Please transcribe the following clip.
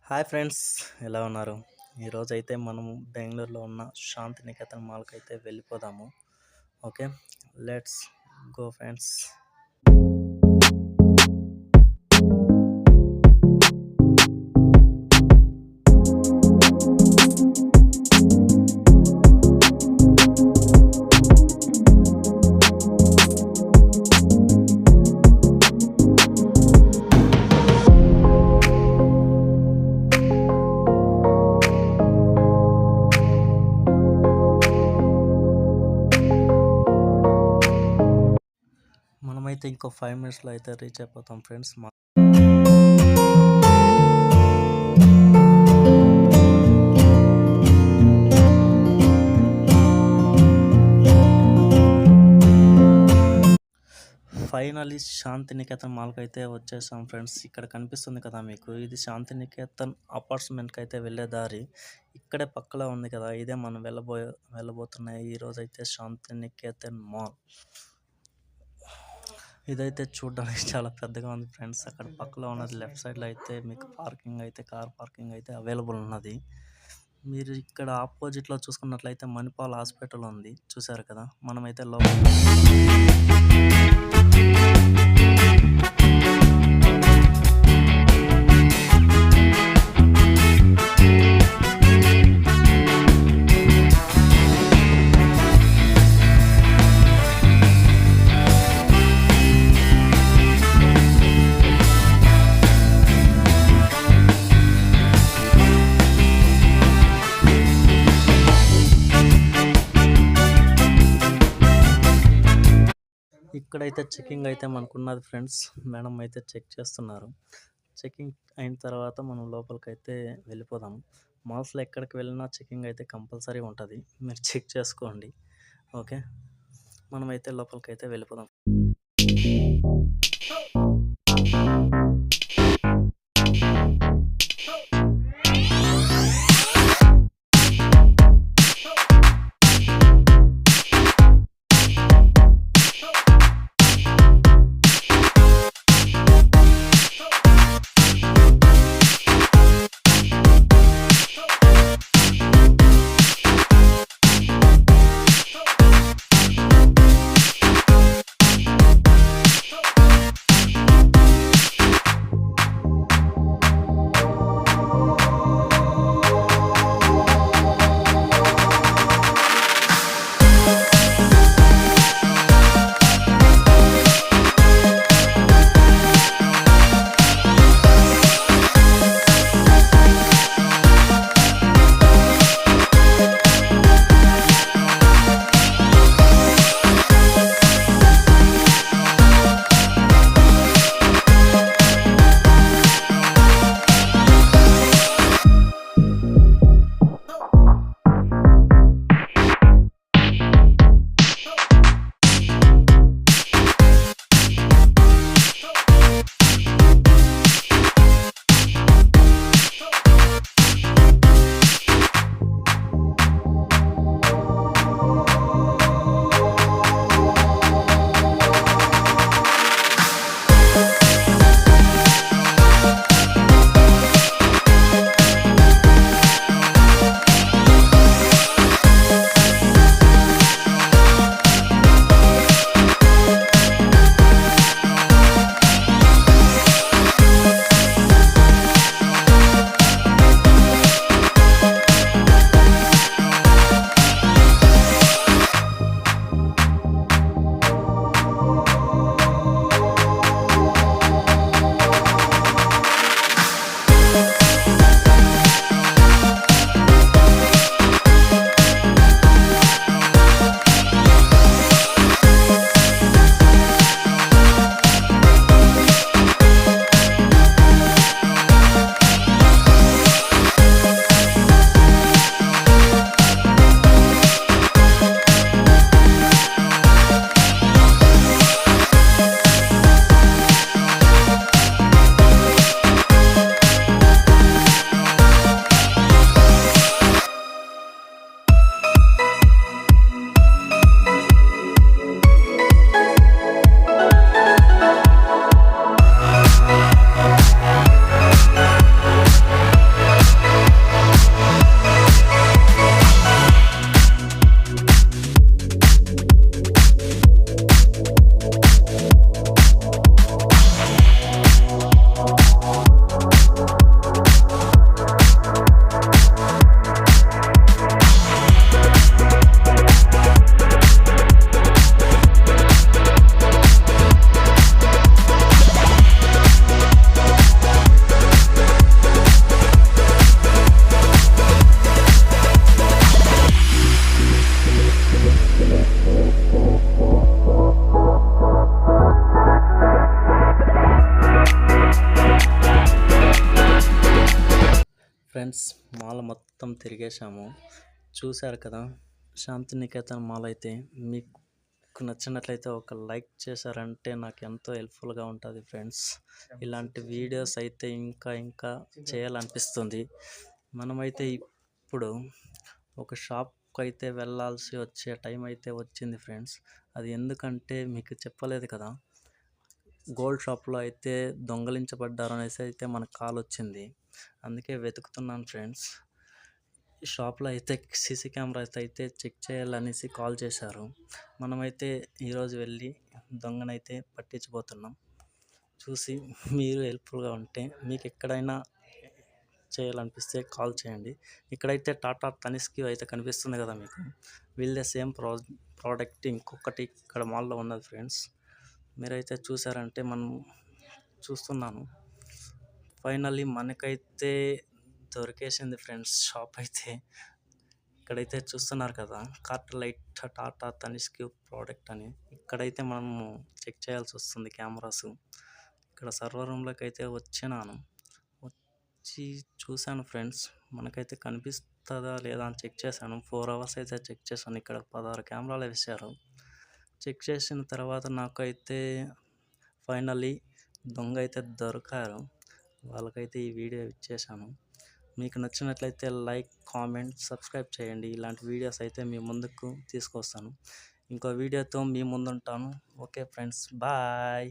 Hi friends, ఎలా ఉన్నారు? ఈరోజైతే మనము బెంగళూరులో ఉన్న శాంతినికేతన్ మాల్కి అయితే వెళ్ళిపోదాము. Okay, let's go friends. మనమైతే ఇంకో 5 మినిట్స్లో అయితే రీచ్ అయిపోతాం ఫ్రెండ్స్. ఫైనలీ శాంతినికేతన్ మాల్కి అయితే వచ్చేసాం ఫ్రెండ్స్. ఇక్కడ కనిపిస్తుంది కదా మీకు, ఇది శాంతినికేతన్ అపార్ట్మెంట్కి అయితే వెళ్ళే దారి. ఇక్కడే పక్కలో ఉంది కదా, ఇదే మనం వెళ్ళబోతున్నాయి ఈరోజు అయితే శాంతినికేతన్ మాల్. ఇదైతే చూడడానికి చాలా పెద్దగా ఉంది ఫ్రెండ్స్. అక్కడ పక్కలో ఉన్నది లెఫ్ట్ సైడ్లో అయితే మీకు పార్కింగ్ అయితే కార్ పార్కింగ్ అయితే అవైలబుల్ ఉన్నది. మీరు ఇక్కడ ఆపోజిట్లో చూసుకున్నట్లయితే మణిపాల్ హాస్పిటల్ ఉంది, చూసారు కదా. మనమైతే లోపల ఇక్కడైతే చెకింగ్ అయితే మనకున్నది ఫ్రెండ్స్. మేడం అయితే చెక్ చేస్తున్నారు. చెకింగ్ అయిన తర్వాత మనం లోపలికి అయితే వెళ్ళిపోదాం. మాల్స్లో ఎక్కడికి వెళ్ళినా చెకింగ్ అయితే కంపల్సరీ ఉంటుంది, మీరు చెక్ చేసుకోండి. ఓకే, మనమైతే లోపలికి అయితే వెళ్ళిపోదాం. ఫ్రెండ్స్, మాల్ మొత్తం తిరిగేశాము. చూశారు కదా! శాంతినికేతన్ మాల్ అయితే మీకు నచ్చినట్లయితే ఒక లైక్ చేశారంటే నాకు ఎంతో హెల్ప్‌ఫుల్‌గా ఉంటది ఫ్రెండ్స్. ఇలాంటి వీడియోస్ అయితే ఇంకా చేయాలనిపిస్తుంది. మనమైతే ఇప్పుడు ఒక షాప్‌కైతే వెళ్ళాల్సి వచ్చే టైం అయితే వచ్చింది ఫ్రెండ్స్. అది ఎందుకంటే మీకు చెప్పలేదు కదా! గోల్డ్ షాప్‌లో అయితే దొంగిలించబడ్డారనేసి అయితే మనకు కాలొచ్చింది. అందుకే వెతుకుతున్నాను ఫ్రెండ్స్. ఈ షాప్‌లో అయితే సీసీ కెమెరాస్ అయితే చెక్ చేయాలనేసి కాల్ చేశారు. మనమైతే ఈరోజు వెళ్ళి దొంగనైతే పట్టించబోతున్నాం. చూసి మీరు హెల్ప్‌ఫుల్‌గా ఉంటే మీకెక్కడైనా చేయాలనిపిస్తే కాల్ చేయండి. ఇక్కడైతే టాటా తనిష్క్ అయితే కనిపిస్తుంది కదా మీకు. వీళ్ళదే సేమ్ ప్రోడక్ట్ ఇంకొకటి ఇక్కడ మాల్‌లో ఉన్నది ఫ్రెండ్స్. మీరైతే చూసారంటే మనం చూస్తున్నాను. ఫైనల్లీ మనకైతే దొరికేసింది ఫ్రెండ్స్ షాప్ అయితే. ఇక్కడైతే చూస్తున్నారు కదా! కార్టలైట్ టాటా తనిష్క్ ప్రోడక్ట్ అని. ఇక్కడైతే మనము చెక్ చేయాల్సొస్తుంది కెమెరాసు. ఇక్కడ సర్వర్ రూమ్‌లోకైతే వచ్చినాను. వచ్చి చూశాను ఫ్రెండ్స్. మనకైతే కనిపిస్తదా లేదా అని చెక్ చేశాను. 4 అవర్స్ అయితే చెక్ చేశాను. ఇక్కడ 16 కెమెరాలు వేశారు. చెక్ చేసిన తర్వాత నాకైతే ఫైనల్లీ దొంగ అయితే దొరికారు. వాళ్ళకైతే ఈ వీడియో ఇచ్చేశాను. మీకు నచ్చినట్లయితే లైక్, కామెంట్, సబ్స్క్రైబ్ చేయండి. ఇలాంటి వీడియోస్ అయితే మీ ముందుకు తీసుకొస్తాను. ఇంకో వీడియోతో మీ ముందుంటాను. Okay friends, bye.